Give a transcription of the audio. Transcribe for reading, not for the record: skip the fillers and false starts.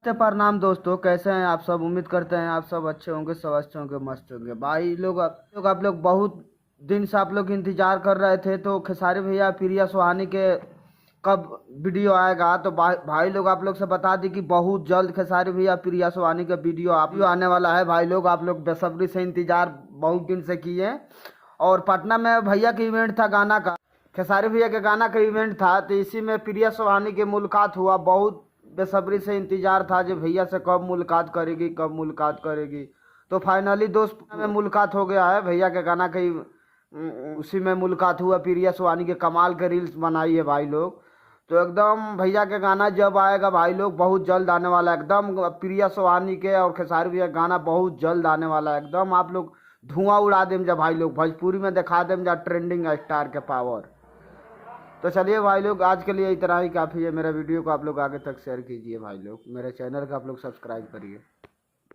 प्रणाम दोस्तों, कैसे हैं आप सब। उम्मीद करते हैं आप सब अच्छे होंगे, स्वस्थ होंगे, मस्त होंगे। भाई लोग आप लोग बहुत दिन से आप लोग इंतजार कर रहे थे, तो खेसारी भैया प्रिया सुहानी के कब वीडियो आएगा। तो भाई लोग आप लोग से बता दी कि बहुत जल्द खेसारी भैया प्रिया सुहानी का वीडियो आप आने वाला है। भाई लोग आप लोग बेसब्री से इंतजार बहुत दिन से किए। और पटना में भैया का इवेंट था गाना का, खेसारी भैया के गाना का इवेंट था, तो इसी में प्रिया सुहानी की मुलाकात हुआ। बहुत बेसब्री से इंतजार था जो भैया से कब मुलाकात करेगी, कब मुलाकात करेगी। तो फाइनली दोस्त में मुलाकात हो गया है। भैया के गाना की उसी में मुलाकात हुआ। प्रिया सुहानी के कमाल के रील्स बनाई है भाई लोग। तो एकदम भैया के गाना जब आएगा भाई लोग, बहुत जल्द आने वाला है एकदम। प्रिया सुहानी के और खेसारी भैया गाना बहुत जल्द आने वाला है एकदम। आप लोग धुआं उड़ा देम जा भाई लोग, भोजपुरी में दिखा देम जा ट्रेंडिंग स्टार के पावर। तो चलिए भाई लोग, आज के लिए इतना ही काफ़ी है। मेरा वीडियो को आप लोग आगे तक शेयर कीजिए भाई लोग, मेरे चैनल का आप लोग सब्सक्राइब करिए।